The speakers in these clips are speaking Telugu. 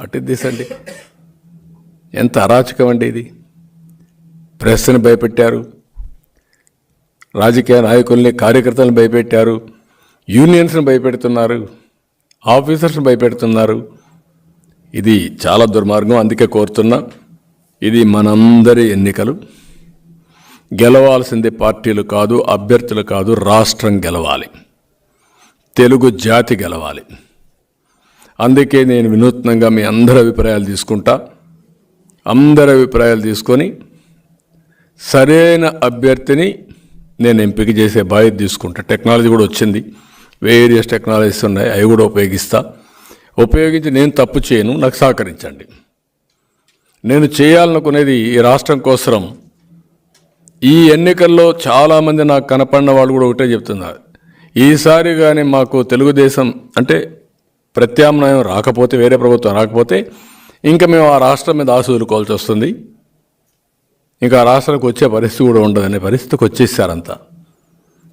అటు దిశండి. ఎంత అరాచకం అండి ఇది. ప్రెస్ని భయపెట్టారు, రాజకీయ నాయకుల్ని కార్యకర్తలను భయపెట్టారు, యూనియన్స్ని భయపెడుతున్నారు, ఆఫీసర్స్ని భయపెడుతున్నారు. ఇది చాలా దుర్మార్గం. అందుకే కోరుతున్నా, ఇది మనందరి ఎన్నికలు. గెలవాల్సింది పార్టీలు కాదు, అభ్యర్థులు కాదు, రాష్ట్రం గెలవాలి, తెలుగు జాతి గెలవాలి. అందుకే నేను వినూత్నంగా మీ అందరి అభిప్రాయాలు తీసుకుంటా. అందరి అభిప్రాయాలు తీసుకొని సరైన అభ్యర్థిని నేను ఎంపిక చేసే బాధ్యత తీసుకుంటా. టెక్నాలజీ కూడా వచ్చింది, వేరియస్ టెక్నాలజీస్ ఉన్నాయి, అవి కూడా ఉపయోగించి నేను తప్పు చేయను, నాకు సహకరించండి. నేను చేయాలనుకునేది ఈ రాష్ట్రం కోసం. ఈ ఎన్నికల్లో చాలామంది నాకు కనపడిన వాళ్ళు కూడా ఒకటే చెప్తున్నారు, ఈసారి కానీ మాకు తెలుగుదేశం అంటే ప్రత్యామ్నాయం రాకపోతే, వేరే ప్రభుత్వం రాకపోతే ఇంకా మేము ఆ రాష్ట్రం మీద ఆశ వదులుకోవాల్సి వస్తుంది, ఇంకా ఆ రాష్ట్రానికి వచ్చే పరిస్థితి కూడా ఉండదనే పరిస్థితికి వచ్చేసారంతా.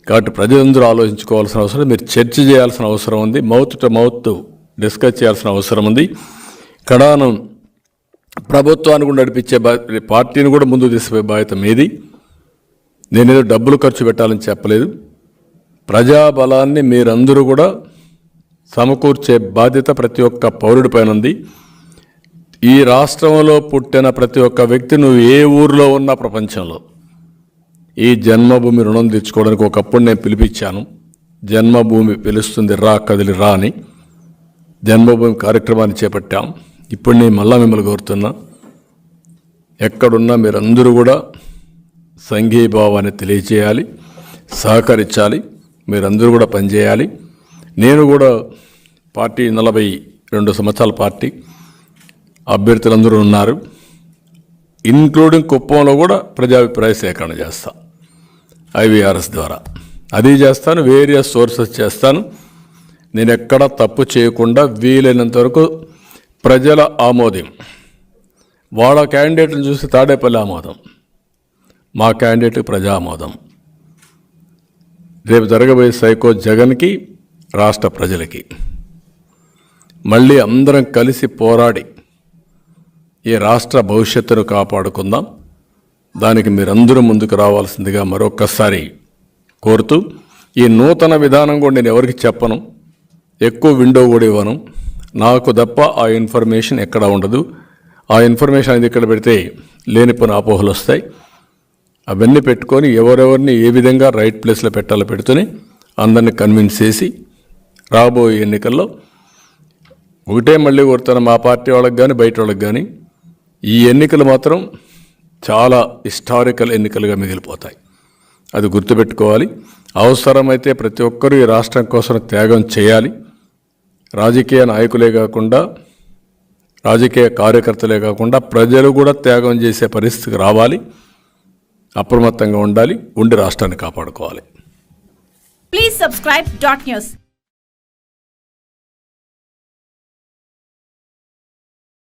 కాబట్టి ప్రజలందరూ ఆలోచించుకోవాల్సిన అవసరం, మీరు చర్చ చేయాల్సిన అవసరం ఉంది, మౌత్ టు మౌత్ డిస్కస్ చేయాల్సిన అవసరం ఉంది. కడానం ప్రభుత్వాన్ని కూడా నడిపించే పార్టీని కూడా ముందుకు తీసుకుపోయే బాధ్యత మీది. నేనేదో డబ్బులు ఖర్చు పెట్టాలని చెప్పలేదు. ప్రజాబలాన్ని మీరందరూ కూడా సమకూర్చే బాధ్యత ప్రతి ఒక్క పౌరుడి పైన ఉంది. ఈ రాష్ట్రంలో పుట్టిన ప్రతి ఒక్క వ్యక్తి, నువ్వు ఏ ఊరిలో ఉన్నా ప్రపంచంలో, ఈ జన్మభూమి రుణం తెచ్చుకోవడానికి ఒకప్పుడు నేను పిలిపించాను. జన్మభూమి పిలుస్తుంది, రా కదిలి రా అని జన్మభూమి కార్యక్రమాన్ని చేపట్టాం. ఇప్పుడు నేను మళ్ళా మిమ్మల్ని కోరుతున్నా, ఎక్కడున్నా మీరందరూ కూడా సంఘీభావాన్ని తెలియచేయాలి, సహకరించాలి, మీరందరూ కూడా పనిచేయాలి. నేను కూడా పార్టీ 42 సంవత్సరాల పార్టీ, అభ్యర్థులందరూ ఉన్నారు, ఇంక్లూడింగ్ కుప్పంలో కూడా ప్రజాభిప్రాయ సేకరణ చేస్తా IVRS ద్వారా. అది చేస్తాను, వేరియస్ సోర్సెస్ చేస్తాను. నేను ఎక్కడ తప్పు చేయకుండా వీలైనంత వరకు ప్రజల ఆమోదం, వాళ్ళ క్యాండిడేట్ని చూసి తాడేపల్లి ఆమోదం, మా క్యాండిడేట్ ప్రజా ఆమోదం, రేపు జరగబోయే సైకో జగన్కి, రాష్ట్ర ప్రజలకి మళ్ళీ అందరం కలిసి పోరాడి ఈ రాష్ట్ర భవిష్యత్తును కాపాడుకుందాం. దానికి మీరందరూ ముందుకు రావాల్సిందిగా మరొక్కసారి కోరుతూ, ఈ నూతన విధానం కూడా నేను ఎవరికి చెప్పను, ఎక్కువ విండో కూడా ఇవ్వను. నాకు తప్ప ఆ ఇన్ఫర్మేషన్ ఎక్కడ ఉండదు. ఆ ఇన్ఫర్మేషన్ అనేది ఇక్కడ పెడితే లేనిపోయిన అపోహలు వస్తాయి. అవన్నీ పెట్టుకొని ఎవరెవరిని ఏ విధంగా రైట్ ప్లేస్లో పెట్టాలో పెడుతూనే అందరినీ కన్విన్స్ చేసి రాబోయే ఎన్నికల్లో ఒకటే మళ్ళీ కోరుతాను, మా పార్టీ వాళ్ళకి కానీ బయట వాళ్ళకి కానీ, ఈ ఎన్నికలు మాత్రం చాలా హిస్టారికల్ ఎన్నికలుగా మిగిలిపోతాయి. అది గుర్తుపెట్టుకోవాలి. అవసరమైతే ప్రతి ఒక్కరూ ఈ రాష్ట్రం కోసం త్యాగం చేయాలి. రాజకీయ నాయకులే కాకుండా, రాజకీయ కార్యకర్తలే కాకుండా ప్రజలు కూడా త్యాగం చేసే పరిస్థితికి రావాలి. అప్రమత్తంగా ఉండాలి, ఉండి రాష్ట్రాన్ని కాపాడుకోవాలి. Please subscribe .news.